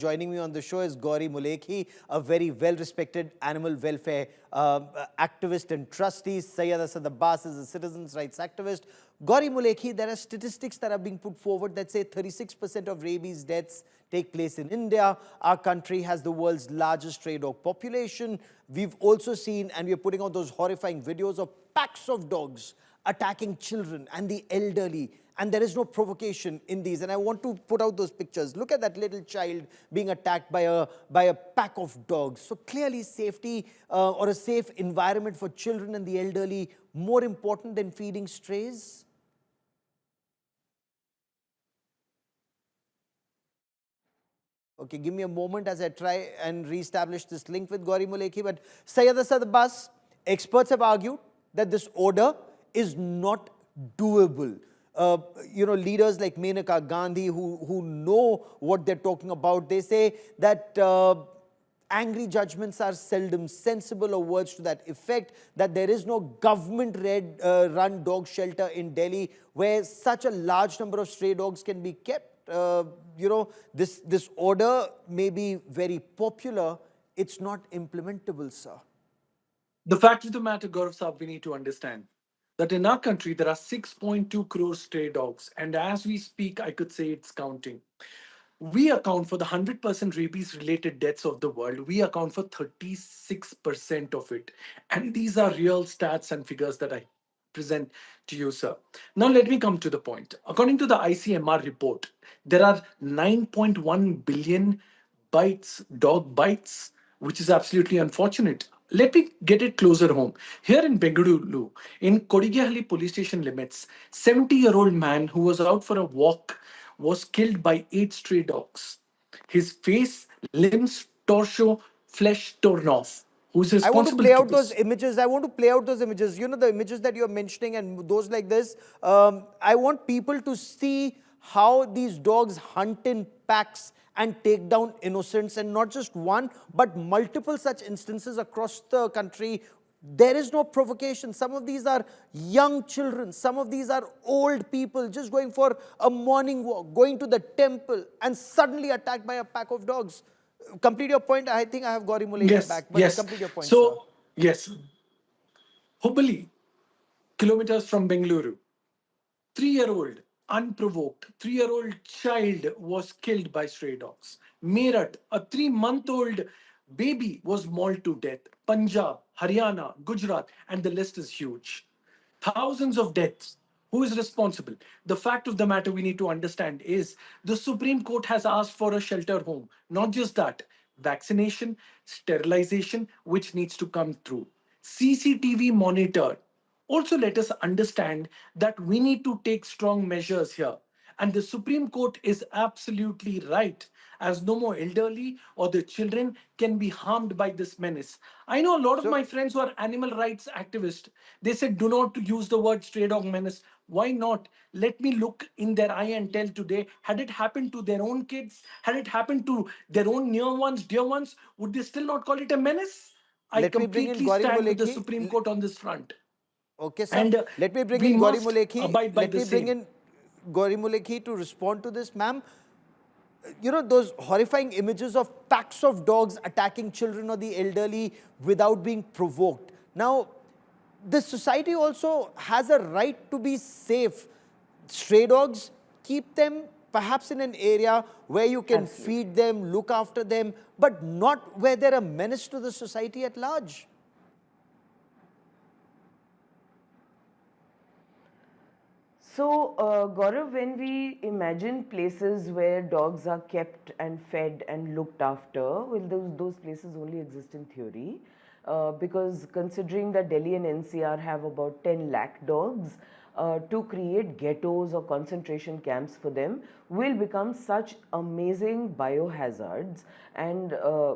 Joining me on the show is Gauri Mulekhi, a very well-respected animal welfare activist and trustee. Syed Asad Abbas is a citizens' rights activist. Gauri Mulekhi, there are statistics that are being put forward that say 36% of rabies deaths take place in India. Our country has the world's largest stray dog population. We've also seen, and we're putting out those horrifying videos of packs of dogs attacking children and the elderly, and there is no provocation in these. And I want to put out those pictures. Look at that little child being attacked by a pack of dogs. So clearly safety or a safe environment for children and the elderly more important than feeding strays. Okay, give me a moment as I try and reestablish this link with Gauri Mulekhi. But Syed Asad Abbas, experts have argued that this order is not doable. Leaders like Maneka Gandhi who know what they're talking about, they say that angry judgments are seldom sensible, or words to that effect, that there is no government-run dog shelter in Delhi where such a large number of stray dogs can be kept. This order may be very popular, it's not implementable, sir. The fact of the matter, Gaurav Saab, we need to understand that in our country there are 6.2 crore stray dogs, and as we speak, I could say it's counting. We account for the 100% rabies related deaths of the world. We account for 36% of it. And these are real stats and figures that I present to you, sir. Now, let me come to the point. According to the ICMR report, there are 9.1 billion dog bites, which is absolutely unfortunate. Let me get it closer home. Here in Bengaluru, in Kodigehalli police station limits, 70-year-old man who was out for a walk was killed by 8 stray dogs. His face, limbs, torso, flesh torn off. Who's I want to responsible play to out those this? images. I want to play out those images. You know, the images that you're mentioning and those like this. I want people to see how these dogs hunt in packs and take down innocents, and not just one, but multiple such instances across the country. There is no provocation. Some of these are young children. Some of these are old people just going for a morning walk, going to the temple, and suddenly attacked by a pack of dogs. Complete your point. I think I have Gauri Mulekhi Yes, back, but yes. complete your point, sir. So, yes, Hubballi, kilometers from Bengaluru. 3-year-old, unprovoked, 3-year-old child was killed by stray dogs. Meerut, a 3-month-old baby was mauled to death. Punjab, Haryana, Gujarat, and the list is huge. Thousands of deaths. Who is responsible? The fact of the matter we need to understand is the Supreme Court has asked for a shelter home. Not just that, vaccination, sterilization, which needs to come through. CCTV monitor. Also, let us understand that we need to take strong measures here. And the Supreme Court is absolutely right, as no more elderly or the children can be harmed by this menace. I know a lot of So my friends who are animal rights activists. They said, do not use the word stray dog menace. Why not? Let me look in their eye and tell today, had it happened to their own kids, had it happened to their own near ones, dear ones, would they still not call it a menace? I let me bring in completely Gauri stand with the Mulekhi. Supreme Court on this front. Okay, sir. And Let me bring we in Gauri must Mulekhi. abide by Let the me bring same. in Gauri Mulekhi to respond to this, ma'am. You know, those horrifying images of packs of dogs attacking children or the elderly without being provoked. Now, the society also has a right to be safe. Stray dogs, keep them perhaps in an area where you can Absolutely. feed them, look after them, but not where they're a menace to the society at large. So, Gaurav, when we imagine places where dogs are kept and fed and looked after, well, those places only exist in theory. Because considering that Delhi and NCR have about 10 lakh dogs, to create ghettos or concentration camps for them will become such amazing biohazards and a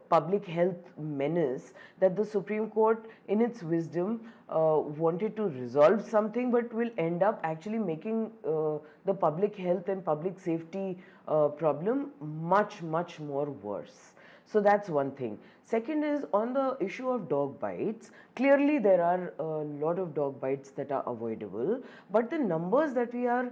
public health menace that the Supreme Court in its wisdom wanted to resolve something, but will end up actually making the public health and public safety problem much more worse. So that's one thing. Second is on the issue of dog bites. Clearly, there are a lot of dog bites that are avoidable, but the numbers that we are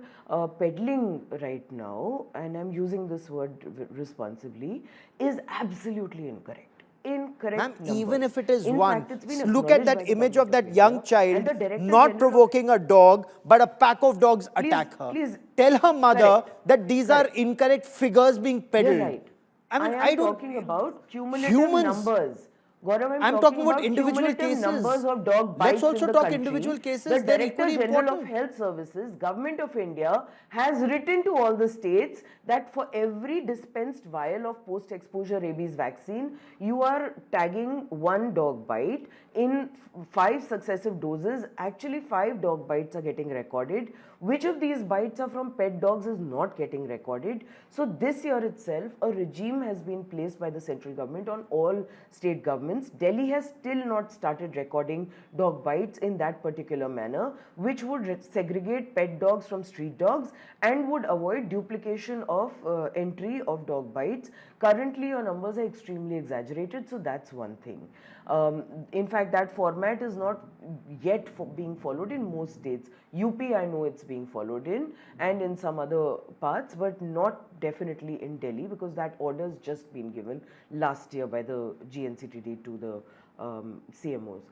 peddling right now, and I'm using this word responsibly, is absolutely incorrect. Ma'am, Incorrect even numbers. if it is In one, fact, it's been look at acknowledged by that the image Government of of that young India and child the Director not General of. provoking a dog, but a pack of dogs Please, attack her. please, Tell her mother correct, that these are correct. incorrect figures being You're peddled. right. I I mean, I am don't. talking about cumulative Humans. numbers. Gaurav, I'm I'm talking talking about about individual cumulative numbers cases. of dog Let's bites in also the talk individual country. The cases. They're Director equally General of important. Health Services, Government of India, has written to all the states that for every dispensed vial of post-exposure rabies vaccine, you are tagging one dog bite in 5 successive doses. Actually, 5 dog bites are getting recorded. Which of these bites are from pet dogs is not getting recorded. So this year itself, a regime has been placed by the central government on all state governments. Delhi has still not started recording dog bites in that particular manner, which would segregate pet dogs from street dogs and would avoid duplication of entry of dog bites. Currently, your numbers are extremely exaggerated, so that's one thing. In fact, that format is not yet being followed in most states. UP, I know it's being followed in, and in some other parts, but not definitely in Delhi, because that order has just been given last year by the GNCTD to the CMOs.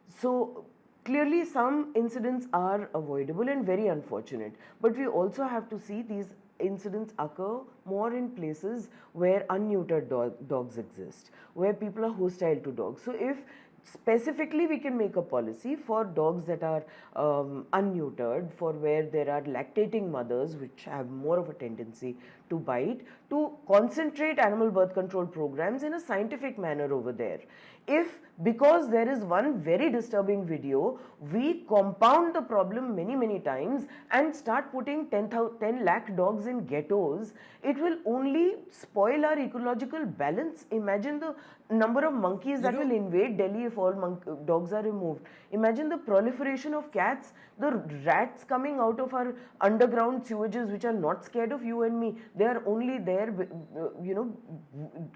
So clearly some incidents are avoidable and very unfortunate, but we also have to see these incidents occur more in places where unneutered dogs exist, where people are hostile to dogs. So if specifically we can make a policy for dogs that are unneutered, for where there are lactating mothers which have more of a tendency to bite, to concentrate animal birth control programs in a scientific manner over there. If, because there is one very disturbing video, we compound the problem many times and start putting 10 lakh dogs in ghettos, it will only spoil our ecological balance. Imagine the number of monkeys that will invade Delhi if all dogs are removed. Imagine the proliferation of cats, the rats coming out of our underground sewages, which are not scared of you and me. They are only there,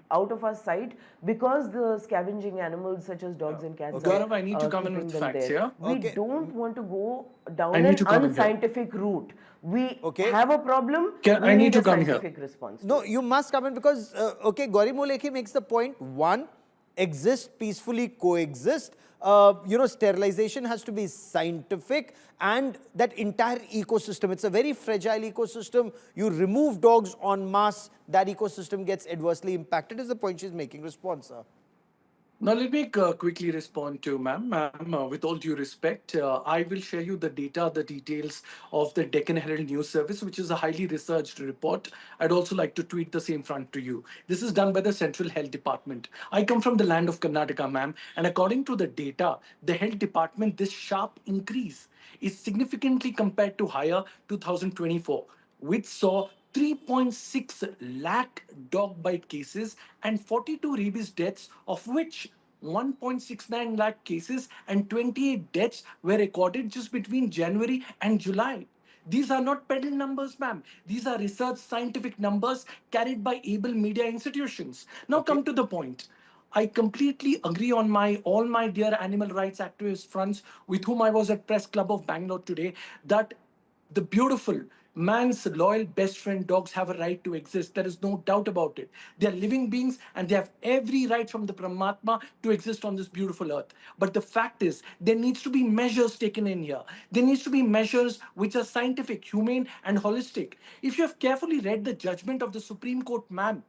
out of our sight, because the scavenging animals such as dogs and cats are Gaurav, I need to come in keeping with them facts there. here. We Okay. don't want to go I down need an to come in here. unscientific route. We Okay. have a problem, I we need need to a come here. scientific response to No, it. you must come in because, okay, Gauri Mulekhi makes the point, one, exist, peacefully coexist. Sterilization has to be scientific, and that entire ecosystem, it's a very fragile ecosystem. You remove dogs en masse, that ecosystem gets adversely impacted, is the point she's making. Response, sir. Now, let me quickly respond to ma'am. Ma'am, with all due respect, I will share you the data, the details of the Deccan Herald News Service, which is a highly researched report. I'd also like to tweet the same front to you. This is done by the Central Health Department. I come from the land of Karnataka, ma'am, and according to the data, the Health Department, this sharp increase is significantly compared to higher 2024, which saw 3.6 lakh dog bite cases and 42 rabies deaths, of which 1.69 lakh cases and 28 deaths were recorded just between January and July. These are not peddle numbers, ma'am. These are research scientific numbers carried by able media institutions. Now Okay. come to the point. I completely agree on all my dear animal rights activist friends with whom I was at Press Club of Bangalore today, that the beautiful man's loyal best friend dogs have a right to exist. There is no doubt about it. They are living beings and they have every right from the Paramatma to exist on this beautiful earth. But the fact is, there needs to be measures taken in here. There needs to be measures which are scientific, humane, and holistic. If you have carefully read the judgment of the Supreme Court, ma'am,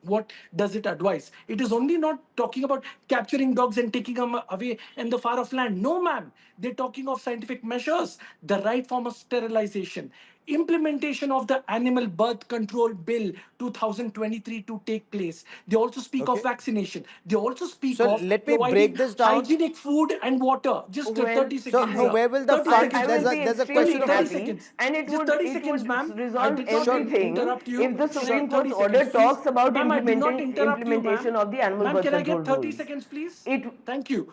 what does it advise? It is only not talking about capturing dogs and taking them away in the far off land. No, ma'am. They're talking of scientific measures, the right form of sterilization, implementation of the Animal Birth Control Bill 2023 to take place. They also speak of Okay. vaccination. They also speak So of let me break providing this down. hygienic food and water. Just Well, 30 So, seconds. no, I, where will the 30 funds, I seconds. will be there's a question extremely of 30 happy, seconds. and it Just would 30 it seconds, would ma'am. I resolve did not Sure. everything interrupt you. if the Can I have Supreme 30 Court's order seconds, please? talks about Ma'am, I did not interrupt you, ma'am. implementation of the animal Ma'am, birth can I control get 30 rules. seconds, please? It Thank you.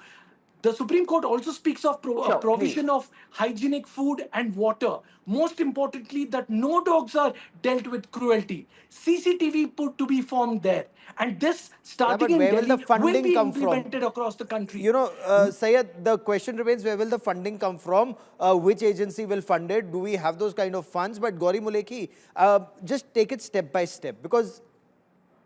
The Supreme Court also speaks of Sure, provision please. of hygienic food and water. Most importantly, that no dogs are dealt with cruelty. CCTV put to be formed there. And this, Yeah, starting but in where will the Delhi, will funding be come from? implemented across the country. You know, Syed, the question remains, where will the funding come from? Which agency will fund it? Do we have those kind of funds? But Gauri Mulekhi, just take it step by step, because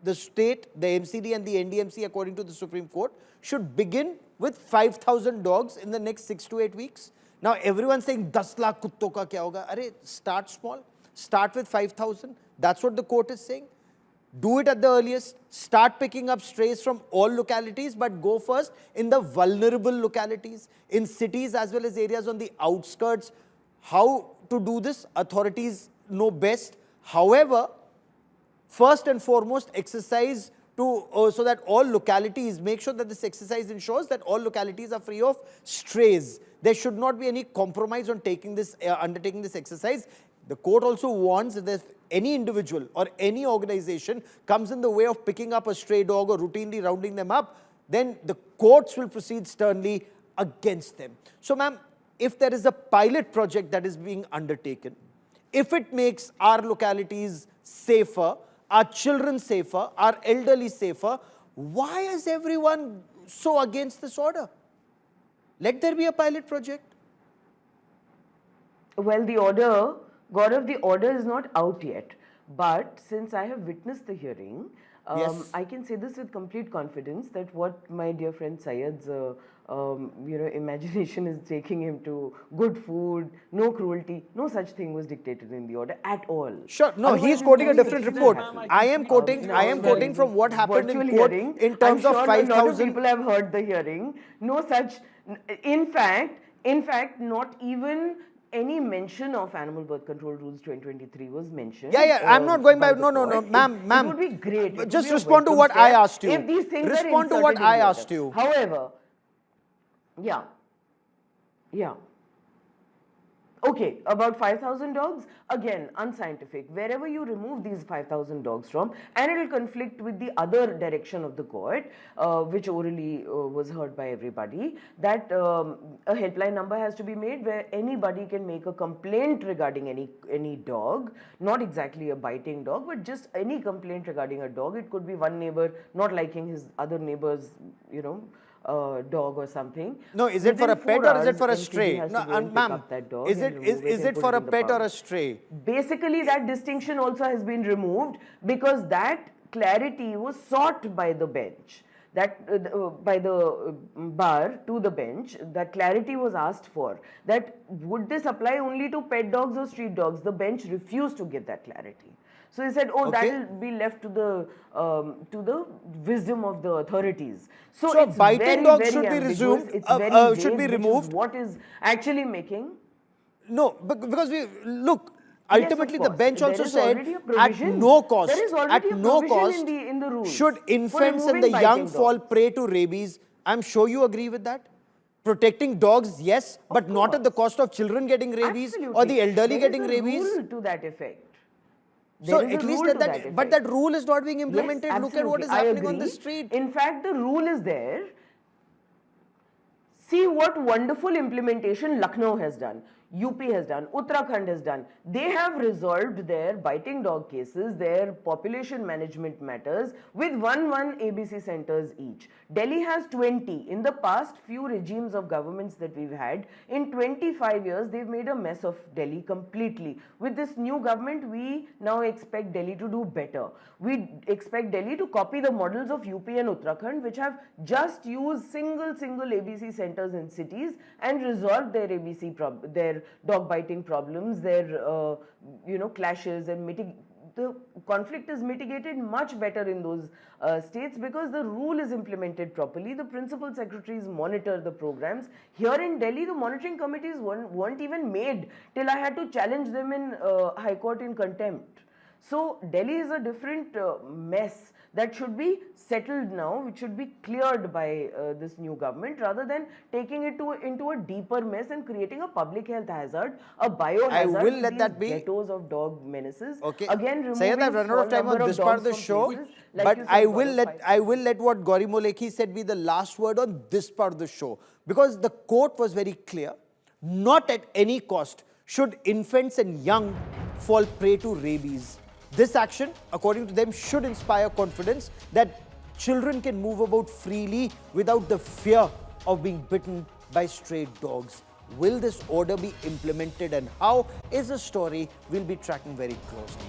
the state, the MCD and the NDMC, according to the Supreme Court, should begin with 5,000 dogs in the next 6 to 8 weeks. Now, everyone's saying, 10 lakh kutton ka kya hoga? Arey, start small. Start with 5,000. That's what the court is saying. Do it at the earliest. Start picking up strays from all localities, but go first in the vulnerable localities, in cities as well as areas on the outskirts. How to do this? Authorities know best. However, first and foremost, exercise to so that all localities, make sure that this exercise ensures that all localities are free of strays. There should not be any compromise on taking this, undertaking this exercise. The court also warns that if any individual or any organization comes in the way of picking up a stray dog or routinely rounding them up, then the courts will proceed sternly against them. So, ma'am, if there is a pilot project that is being undertaken, if it makes our localities safer, our children safer, our elderly safer, why is everyone so against this order? Let there be a pilot project. Well, the order, Gaurav, the order is not out yet. But since I have witnessed the hearing, Yes. I can say this with complete confidence that what my dear friend Syed's imagination is taking him to good food, no cruelty, no such thing was dictated in the order at all. Sure. No, Otherwise, he's I'm quoting a very different interested report. in I am quoting. I am quoting from what happened in court hearing. in terms I'm of sure a lot of 5,000. people have heard the hearing. No such. In fact, not even any mention of animal birth control rules 2023 was mentioned. Yeah. I'm not going by. the No, court. ma'am. It would be great. It would Just be a respond to welcome what I step asked you. if these things Respond are to what inserted in I the asked order. you. However, yeah. Okay, about 5,000 dogs, again, unscientific. Wherever you remove these 5,000 dogs from, and it will conflict with the other direction of the court, which orally was heard by everybody, that a helpline number has to be made where anybody can make a complaint regarding any dog, not exactly a biting dog, but just any complaint regarding a dog. It could be one neighbor not liking his other neighbor's, dog or something. No, is it for a pet or is it for a MCD stray? has No, to go and pick ma'am, up that dog is and it remove is and it put for a in the pet or a pouch. stray? Basically, that distinction also has been removed because that clarity was sought by the bench. That by the bar to the bench, that clarity was asked for. That would this apply only to pet dogs or street dogs? The bench refused to give that clarity. So he said, "Oh, that Okay. will be left to the wisdom of the authorities." So, So it's biting very, dogs very should be ambiguous. resumed, It's very vague, should be which is removed. what is actually making. No, because we look. Yes, of Ultimately, the course. bench There also is said already a at provision. no There is cost, already at a no provision cost, in the rules should for infants and removing the young biting fall dogs. prey to rabies. I'm sure you agree with that. Protecting dogs, yes, but not at the course. cost of children getting rabies or Absolutely. the elderly There is getting a rabies. rule to that effect. So There is a at least rule at to that, that but effect. that rule is not being Yes, implemented. Look at what absolutely. is I happening on the agree. street. In fact, the rule is there. See what wonderful implementation Lucknow has done, UP has done, Uttarakhand has done. They have resolved their biting dog cases, their population management matters with one ABC centers each. Delhi has 20. In the past few regimes of governments that we've had, in 25 years, they've made a mess of Delhi completely. With this new government, we now expect Delhi to do better. We expect Delhi to copy the models of UP and Uttarakhand, which have just used single ABC centers in cities and resolved their their dog biting problems, their clashes, and the conflict is mitigated much better in those states because the rule is implemented properly. The principal secretaries monitor the programs. Here in Delhi, the monitoring committees weren't even made till I had to challenge them in High Court in contempt. So Delhi is a different mess that should be settled now, which should be cleared by this new government, rather than taking it into a deeper mess and creating a public health hazard, a biohazard. I will with let these that be. ghettos of dog menaces. Okay. Again, Sayed, I've removing run out small of time on number this of part of dogs the from show, places, like but you said, I will Gaurav, let I will let what Gauri Mulekhi said be the last word on this part of the show, because the quote was very clear. Not at any cost should infants and young fall prey to rabies. This action, according to them, should inspire confidence that children can move about freely without the fear of being bitten by stray dogs. Will this order be implemented, and how is a story we'll be tracking very closely.